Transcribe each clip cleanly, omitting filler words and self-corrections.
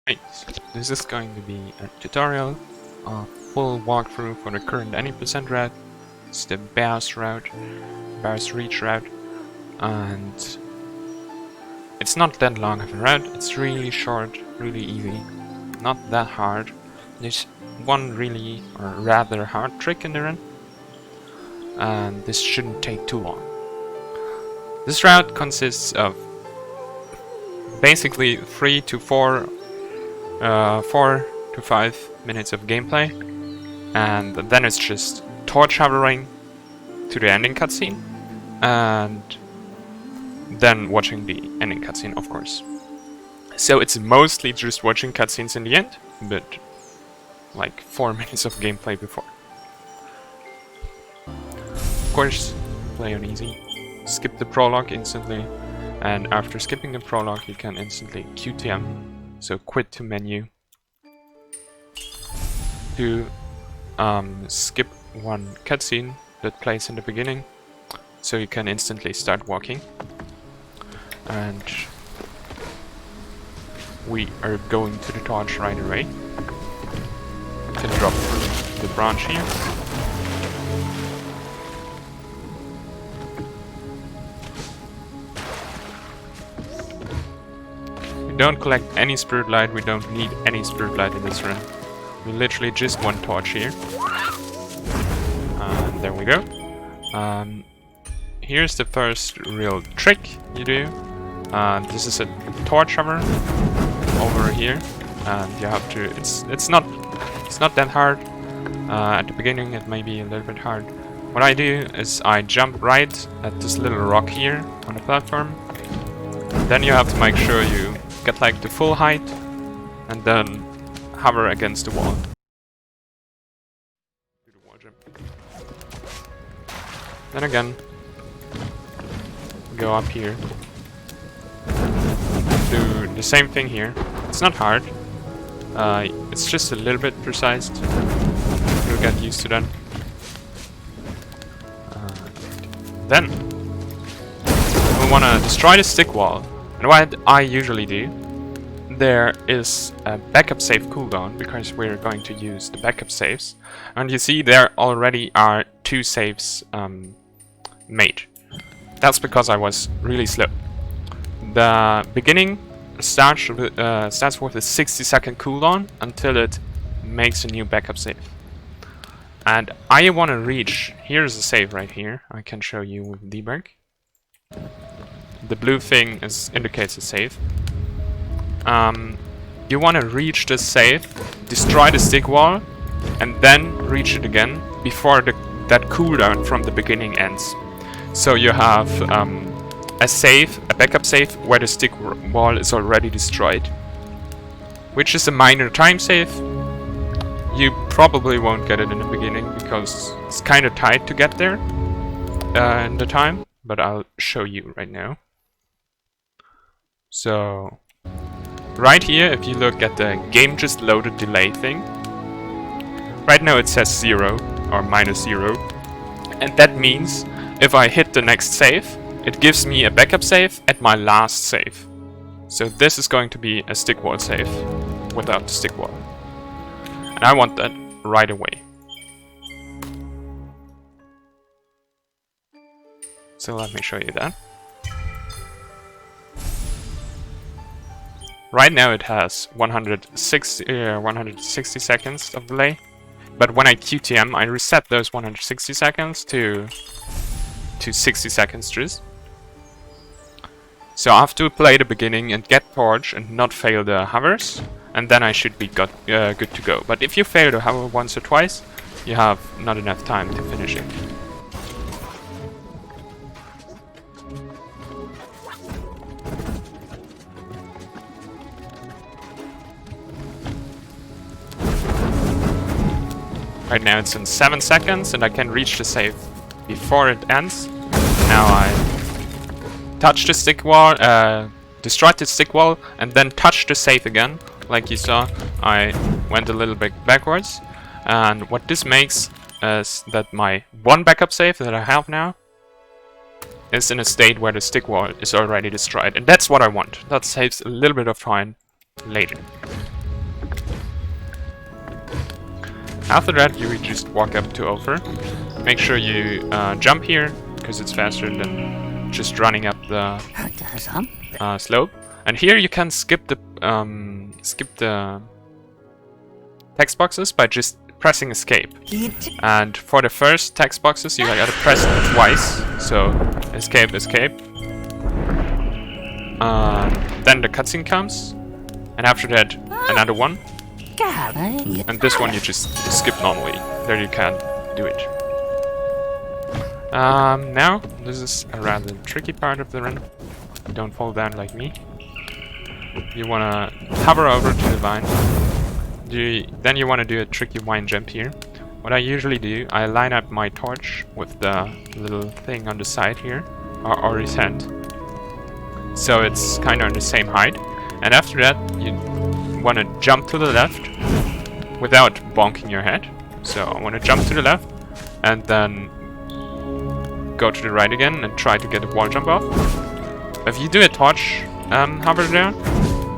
Right, this is going to be a tutorial, a full walkthrough for the current any percent route. It's the Baurs route, Baurs reach route, and it's not that long of a route. It's really short, really easy, not that hard. There's one really or rather hard trick in the run, and this shouldn't take too long. This route consists of basically 4 to 5 minutes of gameplay, and then it's just torch hovering to the ending cutscene, and then watching the ending cutscene, of course. So it's mostly just watching cutscenes in the end, but like 4 minutes of gameplay before. Of course, play on easy. Skip the prologue instantly, and after skipping the prologue you can instantly QTM, so quit to menu, to skip one cutscene that plays in the beginning, so you can instantly start walking. And we are going to the torch right away. You can drop through the branch here. Don't collect any spirit light, we don't need any spirit light in this run. We literally just one torch here. And there we go. Here's the first real trick you do. This is a torch hover over here, and you have to. It's not that hard. At the beginning it may be a little bit hard. What I do is I jump right at this little rock here on the platform. Then you have to make sure you get like the full height, and then hover against the wall. Do the wall jump. Then again, go up here. Do the same thing here. It's not hard. It's just a little bit precise. You'll get used to that. Then we want to destroy the stick wall. And what I usually do, there is a backup save cooldown, because we're going to use the backup saves. And you see there already are 2 saves made. That's because I was really slow. The beginning starts with a 60-second cooldown until it makes a new backup save. And I want to reach, here's a save right here, I can show you with debug. The blue thing indicates a save. You want to reach this save, destroy the stick wall, and then reach it again before that cooldown from the beginning ends. So you have a backup save where the stick wall is already destroyed, which is a minor time save. You probably won't get it in the beginning because it's kind of tight to get there in the time, but I'll show you right now. So right here, if you look at the game just loaded delay thing, right now it says 0 or -0, and that means if I hit the next save, it gives me a backup save at my last save. So this is going to be a stick wall save without the stick wall, and I want that right away. So let me show you that. Right now it has 160 seconds of delay, but when I QTM I reset those 160 seconds to 60 seconds just. So I have to play the beginning and get torch and not fail the hovers, and then I should be good to go. But if you fail to hover once or twice, you have not enough time to finish it. Right now it's in 7 seconds, and I can reach the save before it ends. Now I touch the stick wall, destroyed the stick wall, and then touch the save again. Like you saw, I went a little bit backwards. And what this makes is that my one backup save that I have now is in a state where the stick wall is already destroyed. And that's what I want. That saves a little bit of time later. After that, you just walk up to over. Make sure you jump here, because it's faster than just running up the slope. And here you can skip the text boxes by just pressing escape. And for the first text boxes, you gotta press it twice. So escape, escape. Then the cutscene comes, and after that, another one. And this one you just skip normally. There you can do it. Now, this is a rather tricky part of the run. Don't fall down like me. You wanna hover over to the vine. Then you wanna do a tricky vine jump here. What I usually do, I line up my torch with the little thing on the side here, or his hand. So it's kind of on the same height. And after that, you want to jump to the left without bonking your head. So I want to jump to the left and then go to the right again and try to get a wall jump off. If you do a torch hover down,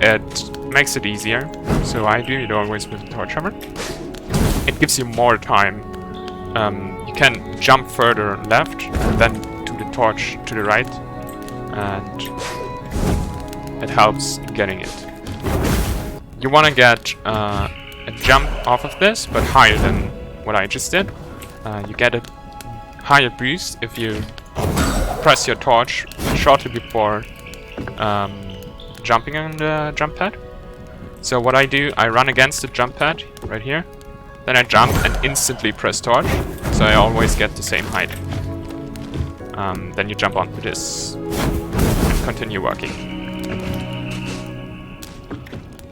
it makes it easier. So I do it always with a torch hover. It gives you more time. You can jump further left, then to the torch to the right, and it helps getting it. You want to get a jump off of this, but higher than what I just did. You get a higher boost if you press your torch shortly before jumping on the jump pad. So what I do, I run against the jump pad right here, then I jump and instantly press torch, so I always get the same height. Then you jump onto this and continue working.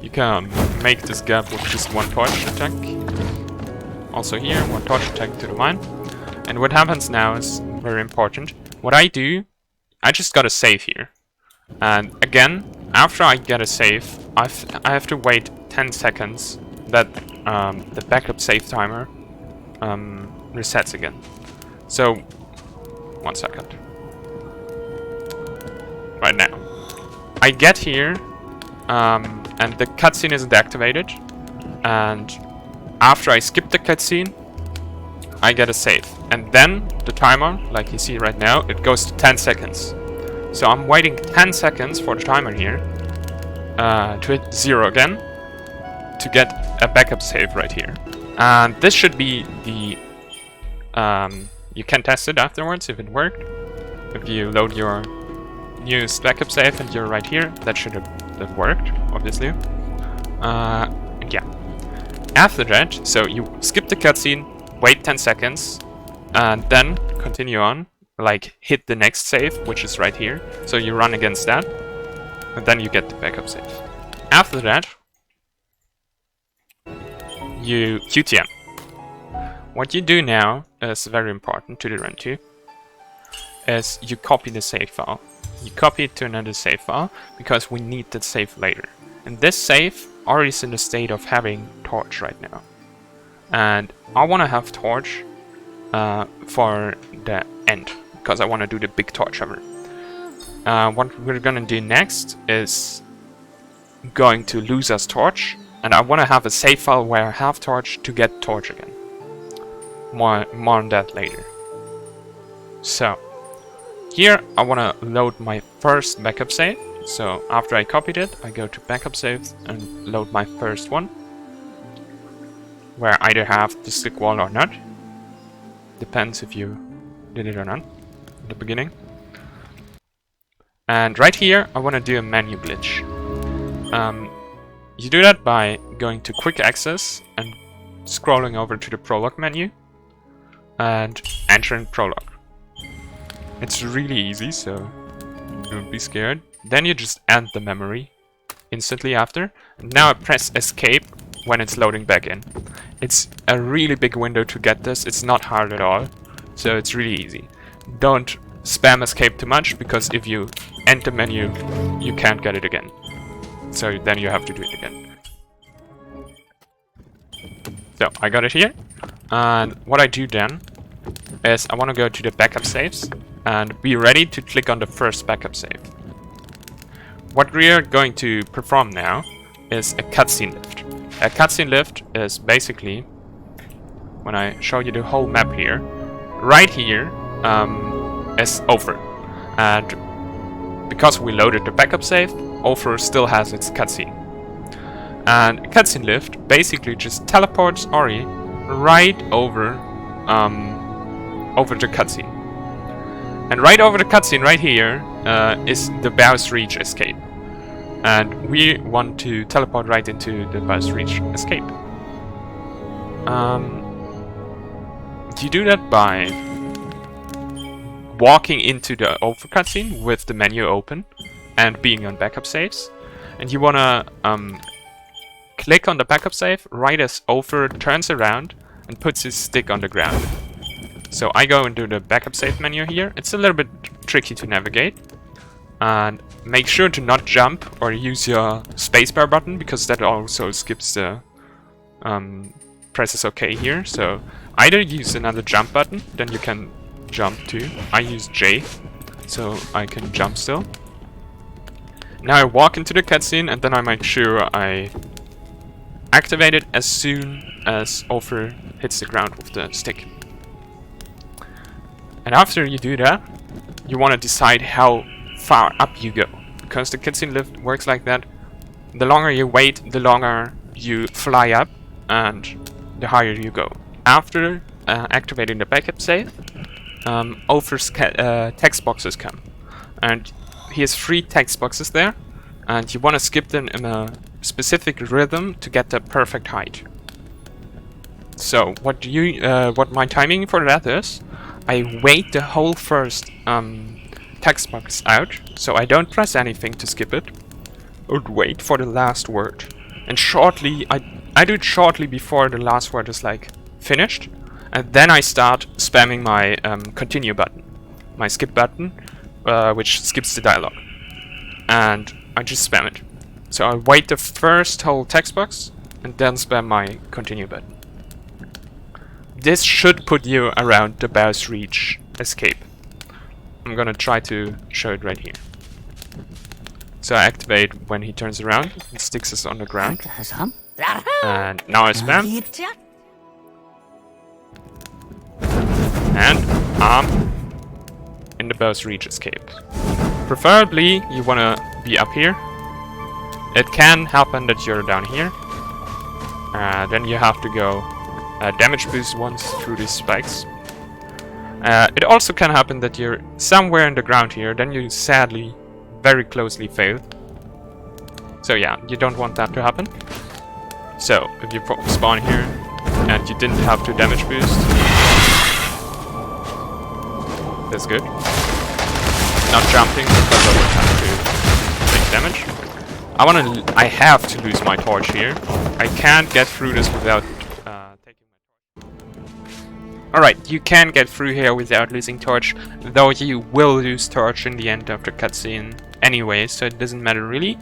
You can make this gap with just one torch attack. Also here, one torch attack to the mine. And what happens now is very important. What I do, I just got a save here. And again, after I get a save, I have to wait 10 seconds that the backup save timer resets again. So, 1 second. Right now. I get here, and the cutscene isn't activated, and after I skip the cutscene, I get a save. And then the timer, like you see right now, it goes to 10 seconds. So I'm waiting 10 seconds for the timer here to hit 0 again to get a backup save right here. And this should be the... you can test it afterwards if it worked. If you load your newest backup save and you're right here, that should have worked, obviously. Yeah. After that, so you skip the cutscene, wait 10 seconds, and then continue on, like hit the next save, which is right here. So you run against that, and then you get the backup save. After that, you QTM. What you do now is very important to the run too, is you copy the save file. You copy it to another save file, because we need that save later. And this save already is in the state of having torch right now. And I want to have torch for the end, because I want to do the big torch hover. What we're gonna do next is going to lose us torch, and I want to have a save file where I have torch to get torch again. More on that later. So here I want to load my first backup save. So after I copied it, I go to backup saves and load my first one, where I either have the stick wall or not. Depends if you did it or not in the beginning. And right here I want to do a menu glitch. You do that by going to quick access and scrolling over to the Prologue menu and entering Prologue. It's really easy, so don't be scared. Then you just end the memory instantly after. Now I press escape when it's loading back in. It's a really big window to get this. It's not hard at all, so it's really easy. Don't spam escape too much, because if you end the menu, you can't get it again. So then you have to do it again. So I got it here, and what I do then is I want to go to the backup saves and be ready to click on the first backup save. What we are going to perform now is a cutscene lift. A cutscene lift is basically when I show you the whole map here, right here is over. And because we loaded the backup save, over still has its cutscene. And a cutscene lift basically just teleports Ori right over over the cutscene. And right over the cutscene right here is the Baurs Reach escape. And we want to teleport right into the Baurs Reach escape. You do that by walking into the over cutscene with the menu open and being on backup saves. And you wanna click on the backup save right as over turns around and puts his stick on the ground. So I go into the backup save menu here. It's a little bit tricky to navigate. And make sure to not jump or use your spacebar button, because that also skips the presses OK here. So either use another jump button, then you can jump too. I use J, so I can jump still. Now I walk into the cutscene, and then I make sure I activate it as soon as Over hits the ground with the stick. And after you do that, you want to decide how far up you go, because the cutscene lift works like that. The longer you wait, the longer you fly up, and the higher you go. After activating the backup save, Over's text boxes come, and he has 3 text boxes there, and you want to skip them in a specific rhythm to get the perfect height. So what my timing for that is, I wait the whole first text box out, so I don't press anything to skip it. I would wait for the last word, and shortly I do it shortly before the last word is like finished, and then I start spamming my continue button, my skip button, which skips the dialogue, and I just spam it. So I wait the first whole text box and then spam my continue button. This should put you around the Baurs Reach escape. I'm gonna try to show it right here. So I activate when he turns around and sticks us on the ground. And now I spam. And I'm in the Baurs Reach escape. Preferably you wanna be up here. It can happen that you're down here. Then you have to go damage boost once through these spikes. It also can happen that you're somewhere in the ground here, then you sadly very closely fail. So yeah, you don't want that to happen. So if you spawn here and you didn't have to damage boost, that's good. Not jumping because I would have to take damage. I have to lose my torch here. I can't get through this without taking my torch. Alright, you can get through here without losing torch, though you will lose torch in the end of the cutscene anyway, so it doesn't matter really.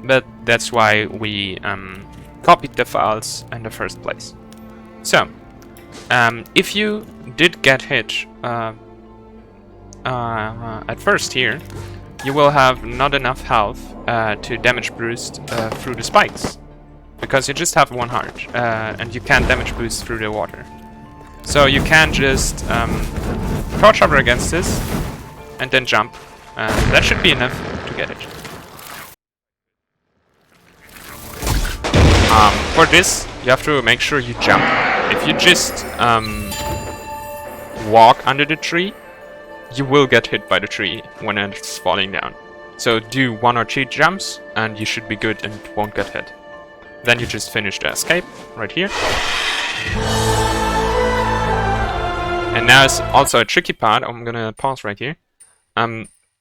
But that's why we copied the files in the first place. So, if you did get hit at first here, you will have not enough health to damage boost through the spikes, because you just have 1 heart, and you can't damage boost through the water. So you can just torch hover against this and then jump, and that should be enough to get it. For this, you have to make sure you jump. If you just walk under the tree, you will get hit by the tree when it's falling down. So do 1 or 2 jumps and you should be good and won't get hit. Then you just finish the escape right here. And now it's also a tricky part. I'm gonna pause right here.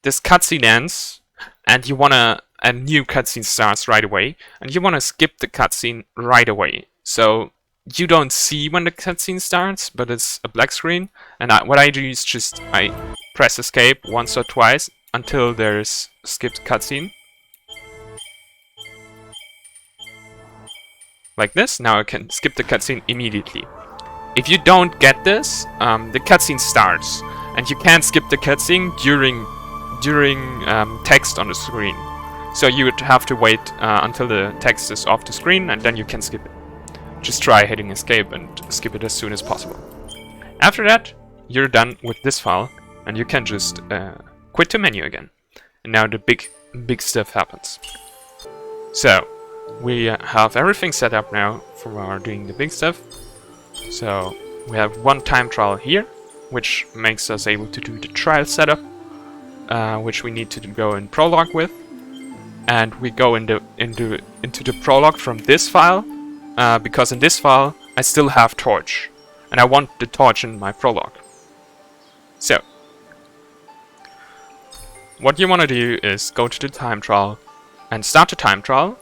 This cutscene ends and you wanna a new cutscene starts right away, and you wanna skip the cutscene right away. So you don't see when the cutscene starts, but it's a black screen. And what I do is just I press escape once or twice until there's skipped cutscene. Like this. Now I can skip the cutscene immediately. If you don't get this, the cutscene starts, and you can't skip the cutscene during text on the screen. So you would have to wait until the text is off the screen, and then you can skip it. just try hitting escape and skip it as soon as possible. After that, you're done with this file, and you can just quit the menu again. And now the big stuff happens. So, we have everything set up now for our doing the big stuff. So, we have one time trial here, which makes us able to do the trial setup, which we need to go in Prologue with. And we go into the Prologue from this file, because in this file I still have torch, and I want the torch in my Prologue. So, what you want to do is go to the time trial and start the time trial,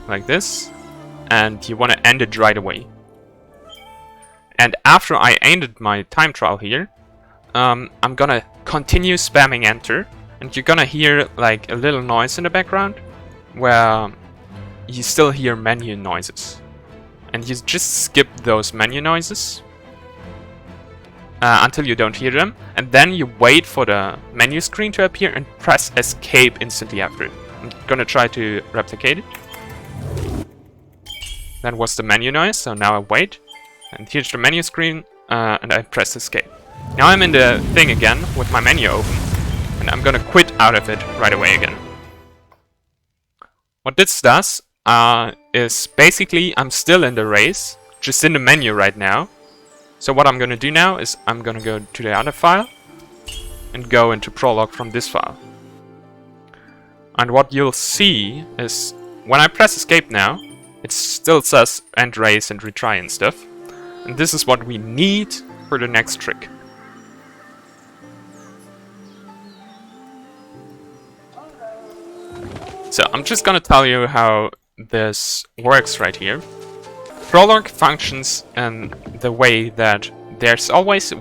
like this, and you want to end it right away. And after I ended my time trial here, I'm gonna continue spamming enter, and you're gonna hear like a little noise in the background where you still hear menu noises, and you just skip those menu noises until you don't hear them, and then you wait for the menu screen to appear and press escape instantly after it. I'm gonna try to replicate it. That was the menu noise, so now I wait, and here's the menu screen, and I press escape. Now I'm in the thing again with my menu open, and I'm gonna quit out of it right away again. What this does is basically I'm still in the race, just in the menu right now. So what I'm gonna do now is I'm gonna go to the other file and go into Prologue from this file. And what you'll see is when I press escape now, it still says end race and retry and stuff. And this is what we need for the next trick. So I'm just gonna tell you how this works right here. Prologue functions in the way that there's always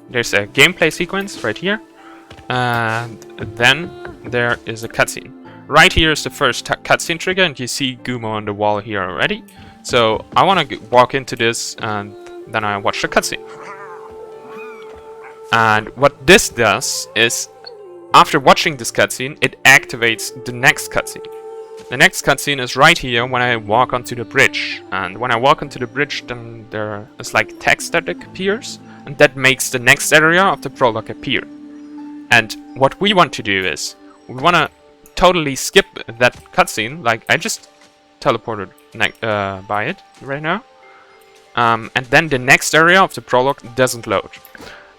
there's a gameplay sequence right here, and then there is a cutscene. Right here is the first cutscene trigger, and you see Gumo on the wall here already. So I want to walk into this, and then I watch the cutscene. And what this does is, after watching this cutscene, it activates the next cutscene. The next cutscene is right here when I walk onto the bridge. And when I walk onto the bridge, then there is like text that appears, and that makes the next area of the Prologue appear. And what we want to do is, we want to totally skip that cutscene, like I just teleported by it right now. And then the next area of the Prologue doesn't load.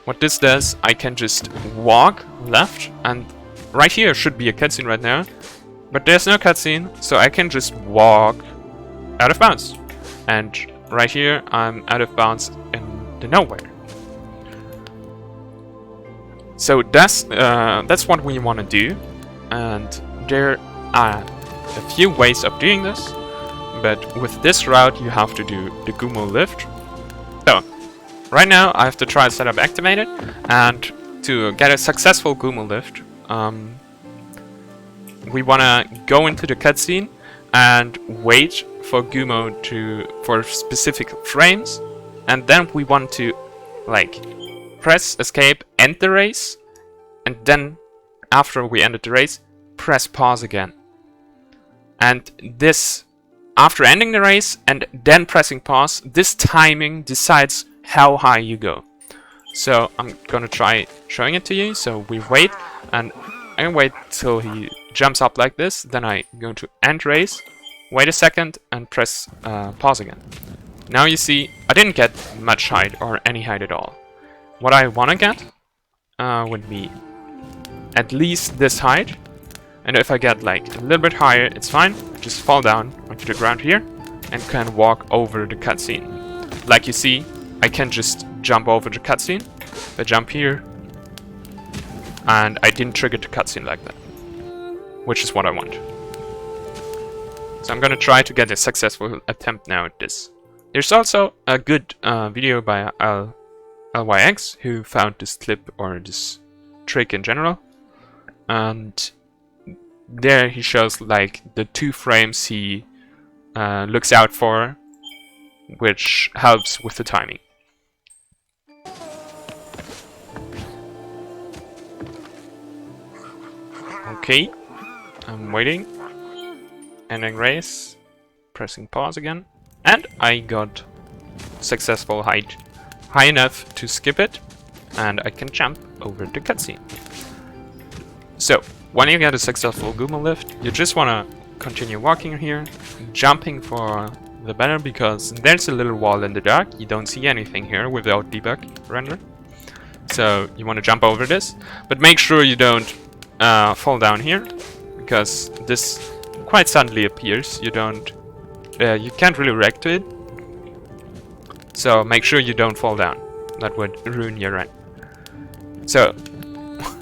What this does, I can just walk left, and right here should be a cutscene right now, but there's no cutscene, so I can just walk out of bounds. And right here, I'm out of bounds in the nowhere. So that's what we want to do, and there are a few ways of doing this, but with this route you have to do the Gumo lift. So right now I have the trial setup activated, and to get a successful Gumo lift, we want to go into the cutscene and wait for Gumo for specific frames, and then we want to like press escape, end the race, and then after we ended the race, press pause again. And this, after ending the race and then pressing pause, this timing decides how high you go. So I'm gonna try showing it to you. So we wait, and I wait till he jumps up like this, then I go to end race, wait a second, and press pause again. Now you see I didn't get much height or any height at all. What I wanna get would be at least this height, and if I get like a little bit higher, it's fine. Just fall down onto the ground here and can walk over the cutscene. Like you see, I can just jump over the cutscene. I jump here, and I didn't trigger the cutscene like that, which is what I want. So I'm gonna try to get a successful attempt now at this. There's also a good video by LYX who found this clip or this trick in general, and there he shows like the 2 frames he looks out for, which helps with the timing. Okay, I'm waiting. Ending race. pressing pause again. And I got successful height high enough to skip it, and I can jump over the cutscene. So, when you get a successful Gumo lift, you just want to continue walking here, jumping for the better, because there's a little wall in the dark. You don't see anything here without debug render. So you want to jump over this, but make sure you don't fall down here, because this quite suddenly appears. You can't really react to it. So make sure you don't fall down. That would ruin your run. So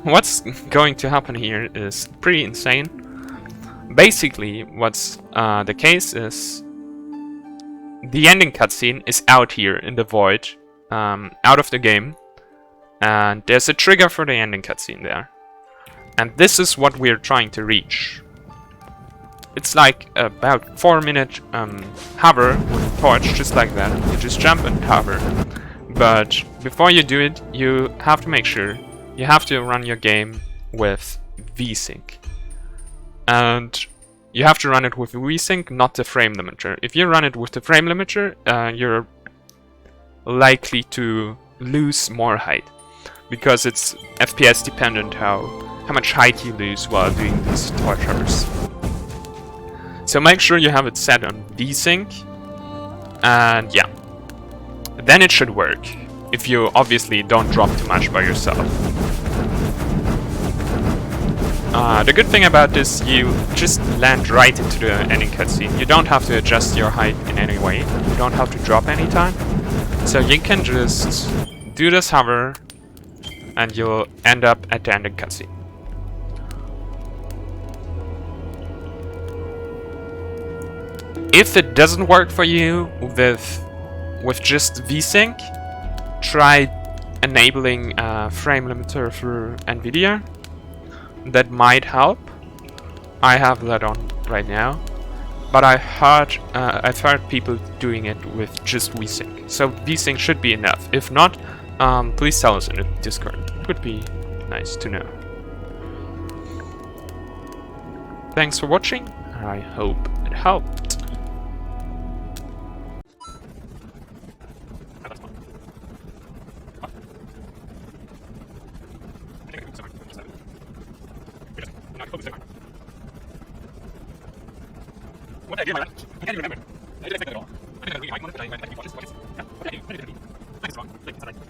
what's going to happen here is pretty insane. Basically, what's the case is the ending cutscene is out here in the void, out of the game, and there's a trigger for the ending cutscene there. And this is what we're trying to reach. It's like about 4-minute hover with a torch, just like that. You just jump and hover. But before you do it, you have to make sure you have to run your game with VSync. And you have to run it with VSync, not the frame limiter. If you run it with the frame limiter, you're likely to lose more height, because it's FPS dependent how much height you lose while doing these torch hovers. So make sure you have it set on VSync, and yeah, then it should work, if you obviously don't drop too much by yourself. The good thing about this, you just land right into the ending cutscene. You don't have to adjust your height in any way, you don't have to drop any time, so you can just do this hover and you'll end up at the ending cutscene. If it doesn't work for you with just VSync, try enabling a frame limiter for NVIDIA. That might help. I have that on right now, but I've heard people doing it with just VSync. So VSync should be enough. If not, please tell us in the Discord. It would be nice to know. Thanks for watching. I hope it helped. What did I do, man? I can't even remember. I didn't expect that at all. I didn't really like it, but I watched this. Yeah, what did I do? I think it's wrong. Like, it's not right.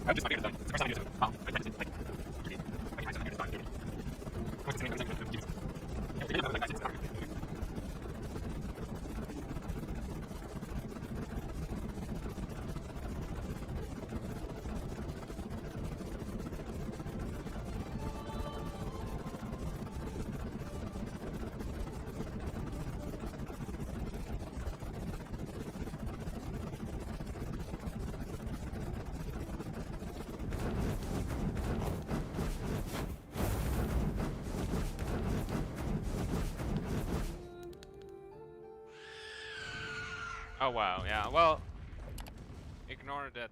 I'm just not good at that. It's the first time I do this. Oh, I practiced it. Like, okay. I can actually start doing it. What's the name of the thing? Yeah, they know that it's not good. Oh wow, yeah, well, ignore that